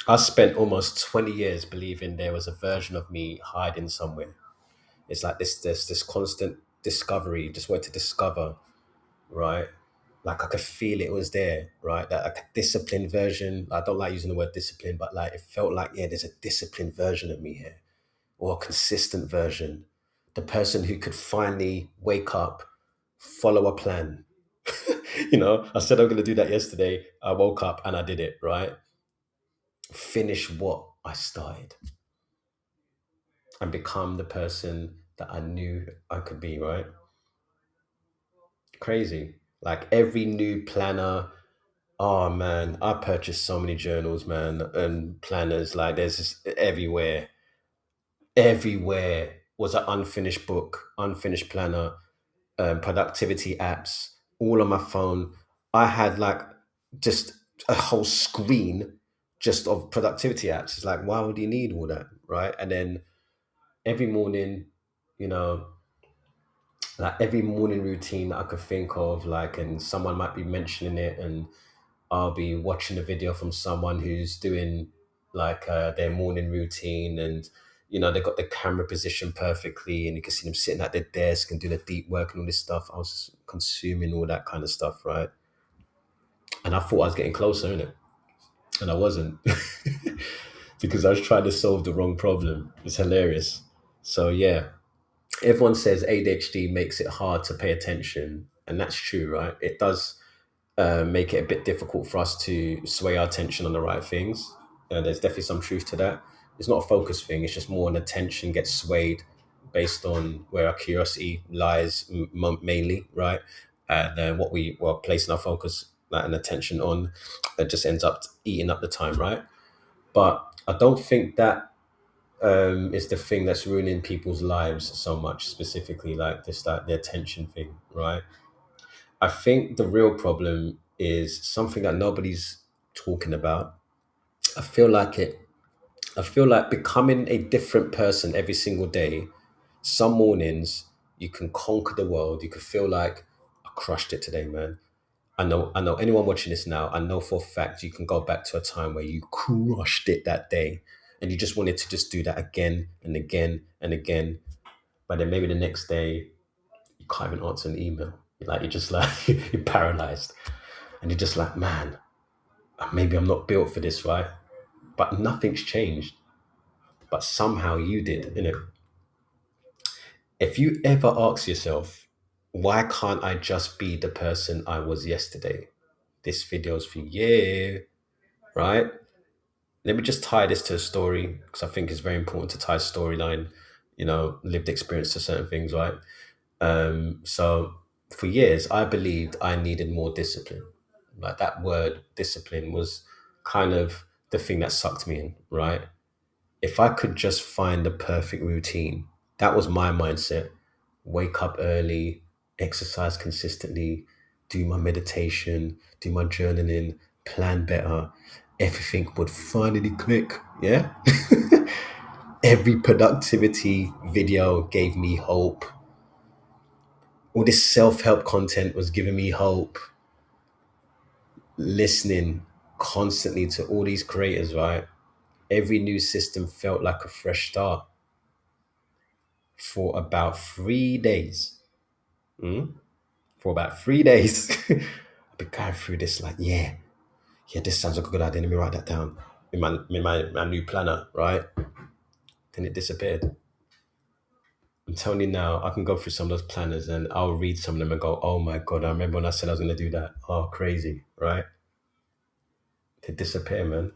I spent almost 20 years believing there was a version of me hiding somewhere. It's like this constant discovery, just wanted to discover, right? Like I could feel it was there, right? That like a disciplined version. I don't like using the word discipline, but like it felt like, yeah, there's a disciplined version of me here, or a consistent version. The person who could finally wake up, follow a plan. I said I'm gonna do that yesterday. I woke up and I did it, right? Finish what I started and become the person that I knew I could be, right? Crazy. Like every new planner. Oh man, I purchased so many journals, man, and planners. Like there's just everywhere. Everywhere was an unfinished book, unfinished planner, productivity apps, all on my phone. I had like just a whole screen just of productivity apps. It's like, why would you need all that, right? And then every morning, you know, like every morning routine that I could think of, like, and someone might be mentioning it, and I'll be watching a video from someone who's doing like their morning routine, and they got the camera position perfectly, and you can see them sitting at their desk and doing the deep work and all this stuff. I was just consuming all that kind of stuff, right? And I thought I was getting closer, innit? And I wasn't because I was trying to solve the wrong problem. It's hilarious. So yeah, everyone says ADHD makes it hard to pay attention, and that's true, right? It does make it a bit difficult for us to sway our attention on the right things. There's definitely some truth to that. It's not a focus thing. It's just more an attention gets swayed based on where our curiosity lies mainly, right? And what we were placing our focus and attention on, that just ends up eating up the time, right? But I don't think that is the thing that's ruining people's lives so much, specifically like this, that the attention thing, right? I think the real problem is something that nobody's talking about. I feel like it. I feel like becoming a different person every single day. Some mornings you can conquer the world. You can feel like I crushed it today, man. I know anyone watching this now, I know for a fact you can go back to a time where you crushed it that day and you just wanted to just do that again and again and again. But then maybe the next day you can't even answer an email. You're just like you're paralyzed. And you're just like, man, maybe I'm not built for this, right? But nothing's changed. But somehow you did, If you ever ask yourself, why can't I just be the person I was yesterday? This video's for you, right? Let me just tie this to a story because I think it's very important to tie storyline, lived experience to certain things, right? So for years, I believed I needed more discipline. Like that word discipline was kind of the thing that sucked me in, right? If I could just find the perfect routine, that was my mindset. Wake up early, exercise consistently, do my meditation, do my journaling, plan better. Everything would finally click. Yeah. Every productivity video gave me hope. All this self help content was giving me hope. Listening constantly to all these creators, right? Every new system felt like a fresh start for about 3 days. For about 3 days, I've been going through this like, yeah, this sounds like a good idea. Let me write that down in my new planner, right? Then it disappeared. I'm telling you now, I can go through some of those planners and I'll read some of them and go, oh my God, I remember when I said I was going to do that. Oh, crazy, right? They disappear, man.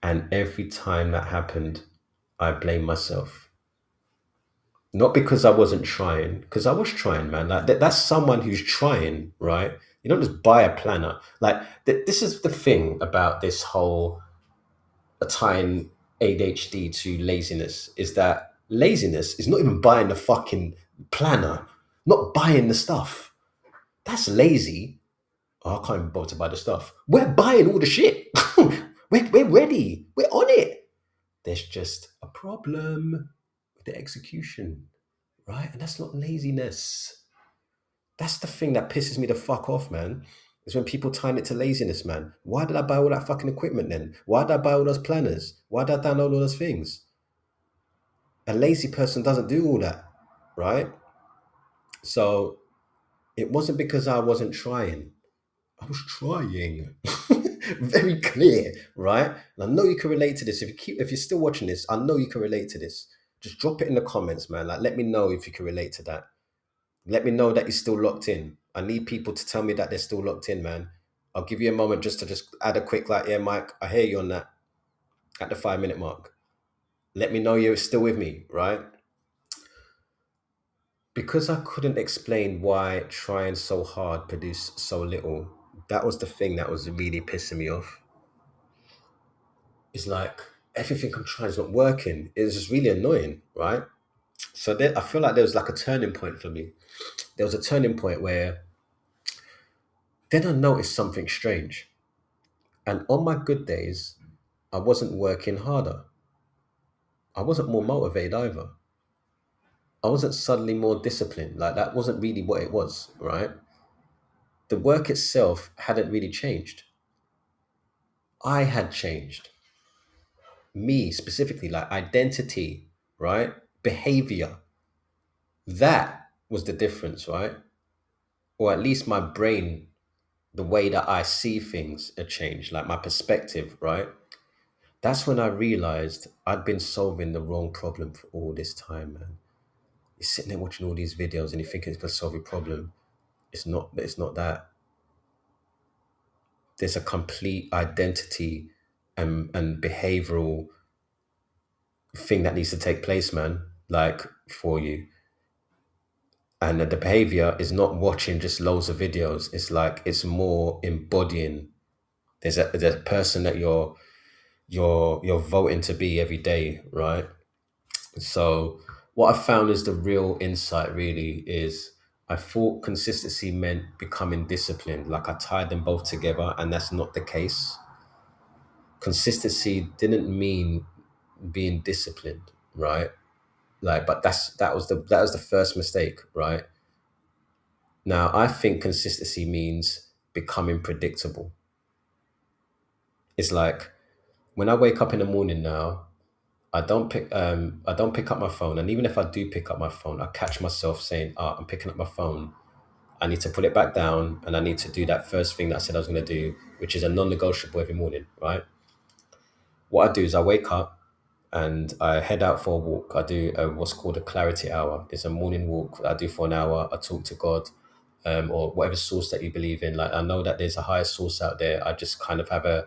And every time that happened, I blame myself. Not because I wasn't trying, because I was trying, man. Like that's someone who's trying, right? You don't just buy a planner. Like this is the thing about this whole tying ADHD to laziness is that laziness is not even buying the fucking planner, not buying the stuff. That's lazy. Oh, I can't even bother to buy the stuff. We're buying all the shit. we're ready. We're on it. There's just a problem with the execution, right? And that's not laziness. That's the thing that pisses me the fuck off, man. It's when people tie it to laziness, man. Why did I buy all that fucking equipment then? Why did I buy all those planners? Why did I download all those things? A lazy person doesn't do all that, right? So it wasn't because I wasn't trying. I was trying. Very clear, right? And I know you can relate to this. If you're still watching this, I know you can relate to this. Just drop it in the comments, man. Like, let me know if you can relate to that. Let me know that you're still locked in. I need people to tell me that they're still locked in, man. I'll give you a moment just to just add a quick like, yeah, Mike, I hear you on that at the 5 minute mark. Let me know you're still with me, right? Because I couldn't explain why trying so hard produced so little. That was the thing that was really pissing me off. It's like everything I'm trying is not working. It's just really annoying, right? So then I feel like there was like a turning point for me. There was a turning point where then I noticed something strange. And on my good days, I wasn't working harder. I wasn't more motivated either. I wasn't suddenly more disciplined. Like that wasn't really what it was, right? The work itself hadn't really changed. I had changed. Me specifically, like identity, right? Behavior. That was the difference, right? Or at least my brain, the way that I see things had changed, like my perspective, right? That's when I realized I'd been solving the wrong problem for all this time, man. You're sitting there watching all these videos and you think it's gonna solve your problem. It's not that. There's a complete identity and behavioral thing that needs to take place, man, like for you. And the behavior is not watching just loads of videos. It's like it's more embodying. There's a person that you're voting to be every day, right? So what I found is the real insight really is I thought consistency meant becoming disciplined. Like I tied them both together, and that's not the case. Consistency didn't mean being disciplined, right? Like, but that was the first mistake, right? Now I think consistency means becoming predictable. It's like when I wake up in the morning now, I don't pick up my phone, and even if I do pick up my phone, I catch myself saying, "Ah, I'm picking up my phone. I need to put it back down, and I need to do that first thing that I said I was going to do, which is a non-negotiable every morning." Right? What I do is I wake up and I head out for a walk. I do what's called a clarity hour. It's a morning walk that I do for an hour. I talk to God, or whatever source that you believe in. Like I know that there's a higher source out there. I just kind of have a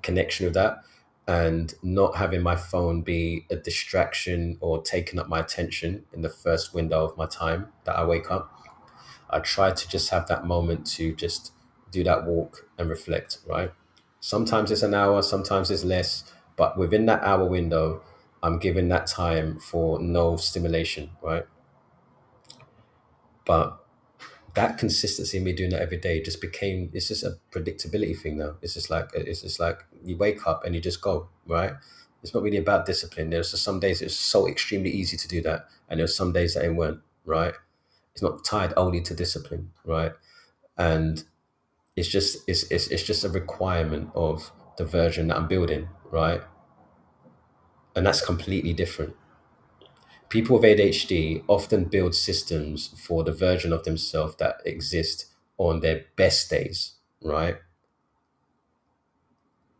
connection with that, and not having my phone be a distraction or taking up my attention in the first window of my time that I wake up. I try to just have that moment to just do that walk and reflect, right? Sometimes it's an hour, sometimes it's less, but within that hour window, I'm given that time for no stimulation, right? But that consistency in me doing that every day just became, it's just a predictability thing now. It's just like you wake up and you just go, right? It's not really about discipline. There's just some days it's so extremely easy to do that, and there's some days that it weren't, right? It's not tied only to discipline, right? And it's just a requirement of the version that I'm building, right? And that's completely different. People with ADHD often build systems for the version of themselves that exist on their best days, right?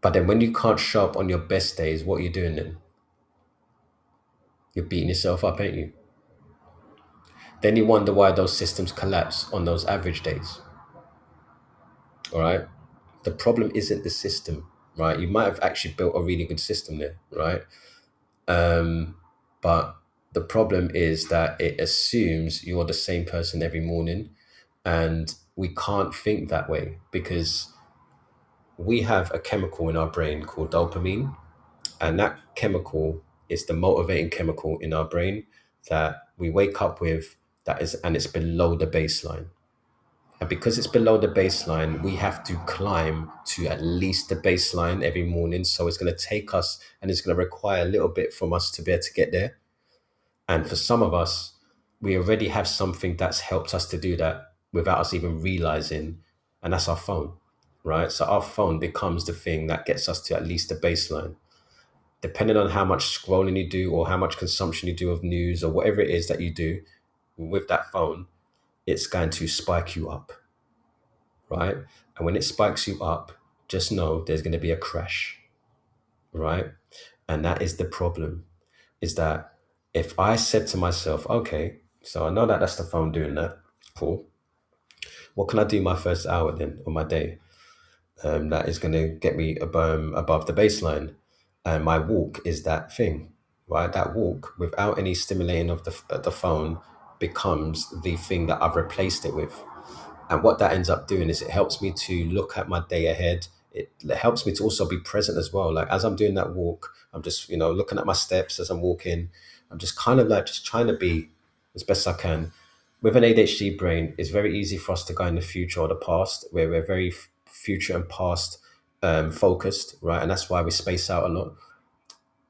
But then when you can't show up on your best days, what are you doing then? You're beating yourself up, ain't you? Then you wonder why those systems collapse on those average days, all right? The problem isn't the system, right? You might have actually built a really good system there, right? But the problem is that it assumes you're the same person every morning, and we can't think that way because we have a chemical in our brain called dopamine, and that chemical is the motivating chemical in our brain that we wake up with, that is, and it's below the baseline. And because it's below the baseline, we have to climb to at least the baseline every morning. So it's going to take us, and it's going to require a little bit from us to be able to get there. And for some of us, we already have something that's helped us to do that without us even realizing. and that's our phone, right? So our phone becomes the thing that gets us to at least the baseline. Depending on how much scrolling you do or how much consumption you do of news or whatever it is that you do with that phone, it's going to spike you up, right? And when it spikes you up, just know there's going to be a crash, right? And that is the problem, is that if I said to myself, okay, so I know that that's the phone doing that, cool. What can I do my first hour then of my day? That is going to get me above the baseline. And my walk is that thing, right? That walk without any stimulating of the phone becomes the thing that I've replaced it with. And what that ends up doing is it helps me to look at my day ahead. It helps me to also be present as well. Like as I'm doing that walk, I'm just, looking at my steps as I'm walking. I'm just kind of like just trying to be as best I can. With an ADHD brain, it's very easy for us to go in the future or the past, where we're very future and past focused, right? And that's why we space out a lot.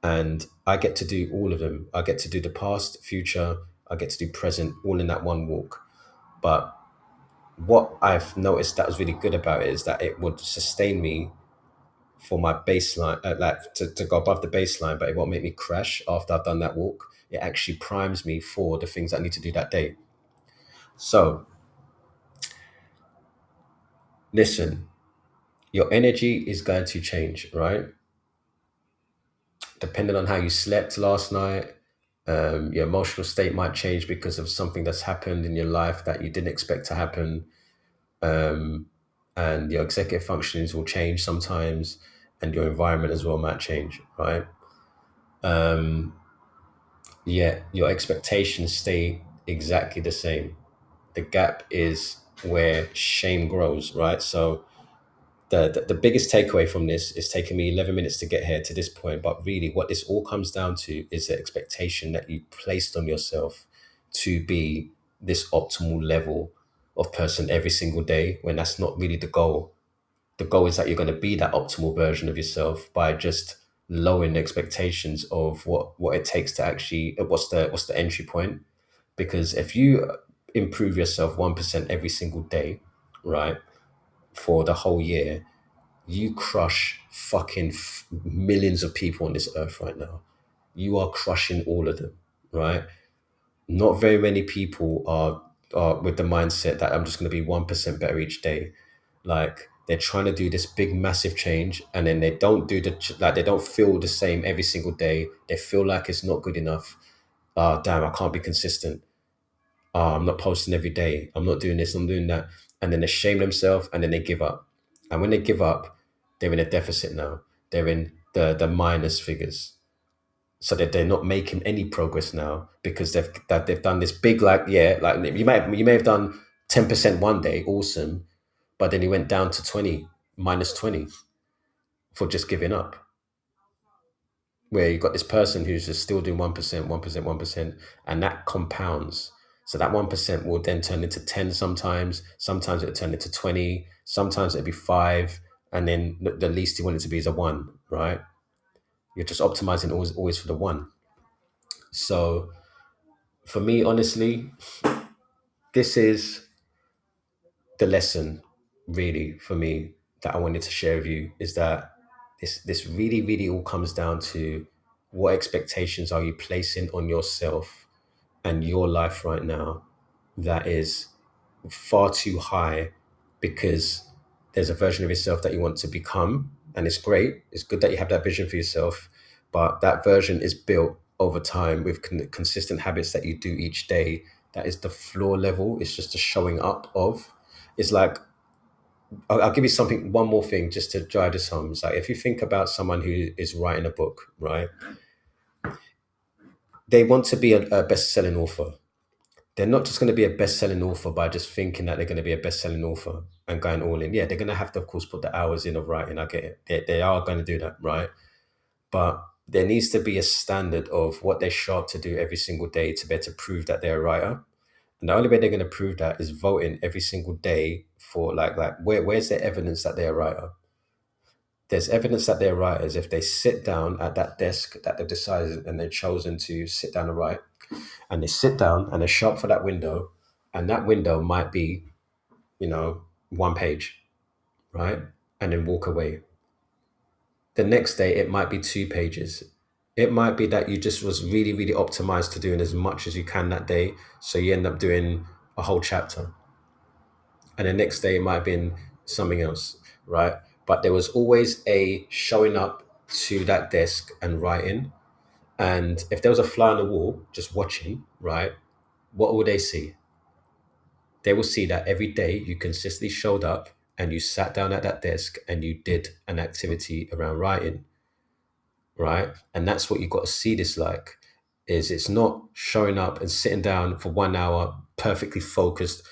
And I get to do all of them. I get to do the past, future, I get to do present, all in that one walk. But what I've noticed that was really good about it is that it would sustain me for my baseline, like to go above the baseline, but it won't make me crash after I've done that walk. It actually primes me for the things I need to do that day. So, listen, your energy is going to change, right? Depending on how you slept last night, your emotional state might change because of something that's happened in your life that you didn't expect to happen. Um, and your executive functions will change sometimes, and your environment as well might change, right? Um, Yet your expectations stay exactly the same. The gap is where shame grows, right? So the biggest takeaway from this is taking me 11 minutes to get here to this point, but really what this all comes down to is the expectation that you placed on yourself to be this optimal level of person every single day, when that's not really the goal. The goal is that you're going to be that optimal version of yourself by just lowering the expectations of what it takes to actually what's the entry point. Because if you improve yourself 1% every single day, right, for the whole year, you crush fucking millions of people on this earth right now. You are crushing all of them, right? Not very many people are with the mindset that I'm just going to be 1% better each day. Like they're trying to do this big massive change, and then they don't do like they don't feel the same every single day. They feel like it's not good enough. Oh damn, I can't be consistent. Oh, I'm not posting every day. I'm not doing this, I'm doing that. And then they shame themselves, and then they give up. And when they give up, they're in a deficit now. They're in the minus figures. So that they're not making any progress now because they've done this big, like, yeah, like you may have done 10% one day, awesome, but then you went down to 20, minus 20 for just giving up. Where you've got this person who's just still doing 1%, 1%, 1%, and that compounds. So that 1% will then turn into 10 sometimes it'll turn into 20, sometimes it'll be 5, and then the least you want it to be is a 1, right? You're just optimizing always for the 1. So for me, honestly, this is the lesson really for me that I wanted to share with you, is that this really, really all comes down to what expectations are you placing on yourself and your life right now that is far too high, because there's a version of yourself that you want to become, and it's great, it's good that you have that vision for yourself, but that version is built over time with consistent habits that you do each day. That is the floor level, it's just the showing up of. It's like, I'll give you something, one more thing, just to drive this home. It's like if you think about someone who is writing a book, right? They want to be a best-selling author. They're not just going to be a best-selling author by just thinking that they're going to be a best-selling author and going all in. Yeah, they're going to have to, of course, put the hours in of writing. I get it. They are going to do that, right? But there needs to be a standard of what they show up to do every single day to be able to prove that they're a writer. And the only way they're going to prove that is voting every single day for like where's the evidence that they're a writer? There's evidence that they're writers if they sit down at that desk that they've decided and they've chosen to sit down and write, and they sit down and they shop for that window, and that window might be, you know, one page, right? And then walk away. The next day, it might be 2 pages. It might be that you just was really, really optimized to doing as much as you can that day. So you end up doing a whole chapter. And the next day, it might have been something else, right? But there was always a showing up to that desk and writing. And if there was a fly on the wall just watching, right, what will they see? They will see that every day you consistently showed up and you sat down at that desk and you did an activity around writing, right? And that's what you got to see this like is it's not showing up and sitting down for 1 hour perfectly focused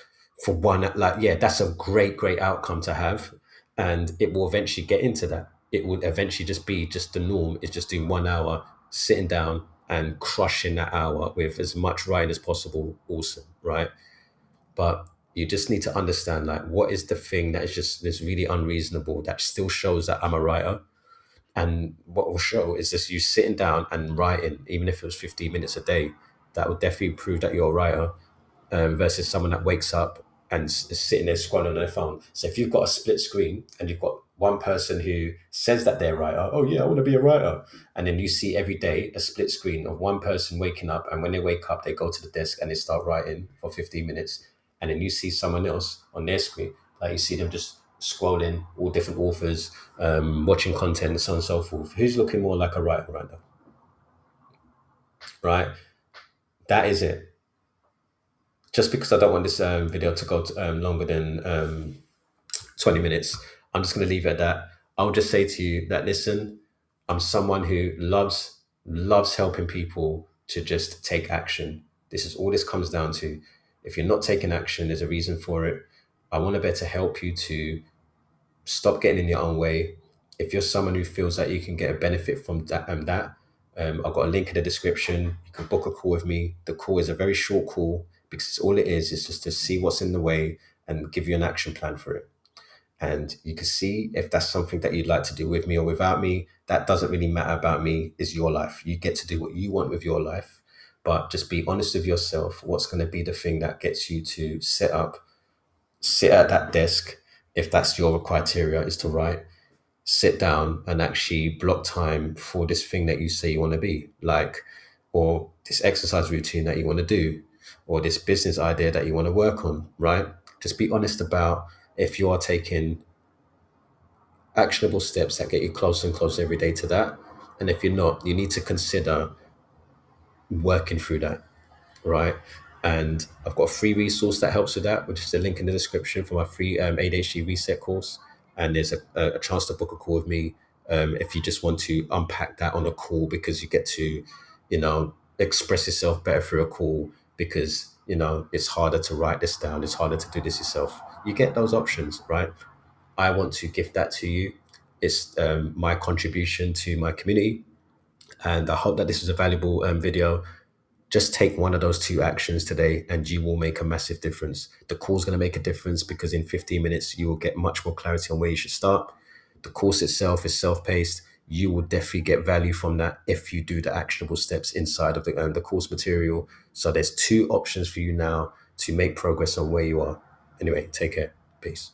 for one like yeah, that's a great outcome to have. And it will eventually get into that. It will eventually just be just the norm is just doing 1 hour, sitting down and crushing that hour with as much writing as possible, awesome, right? But you just need to understand like what is the thing that is just this really unreasonable that still shows that I'm a writer. And what will show is just you sitting down and writing, even if it was 15 minutes a day, that would definitely prove that you're a writer, versus someone that wakes up and is sitting there scrolling on their phone. So if you've got a split screen and you've got one person who says that they're a writer, oh yeah, I want to be a writer. And then you see every day a split screen of one person waking up, and when they wake up, they go to the desk and they start writing for 15 minutes. And then you see someone else on their screen, like you see them just scrolling all different authors, watching content and so on and so forth. Who's looking more like a writer right now? Right? That is it. Just because I don't want this video to go longer than 20 minutes, I'm just going to leave it at that. I'll just say to you that listen, I'm someone who loves helping people to just take action. This is all this comes down to. If you're not taking action, there's a reason for it. I want to better help you to stop getting in your own way. If you're someone who feels that you can get a benefit from that, I've got a link in the description. You can book a call with me. The call is a very short call because all it is just to see what's in the way and give you an action plan for it. And you can see if that's something that you'd like to do with me or without me. That doesn't really matter about me. Is your life. You get to do what you want with your life. But just be honest with yourself. What's going to be the thing that gets you to sit at that desk, if that's your criteria, is to write, sit down and actually block time for this thing that you say you want to be like, or this exercise routine that you want to do, or this business idea that you want to work on, right? Just be honest about if you are taking actionable steps that get you closer and closer every day to that. And if you're not, you need to consider working through that, right? And I've got a free resource that helps with that, which is the link in the description for my free ADHD reset course. And there's a chance to book a call with me if you just want to unpack that on a call, because you get to, express yourself better through a call, because, it's harder to write this down. It's harder to do this yourself. You get those options, right? I want to give that to you. It's my contribution to my community. And I hope that this is a valuable video. Just take one of those two actions today and you will make a massive difference. The call's going to make a difference because in 15 minutes, you will get much more clarity on where you should start. The course itself is self-paced. You will definitely get value from that if you do the actionable steps inside of the course material. So there's two options for you now to make progress on where you are. Anyway, take care. Peace.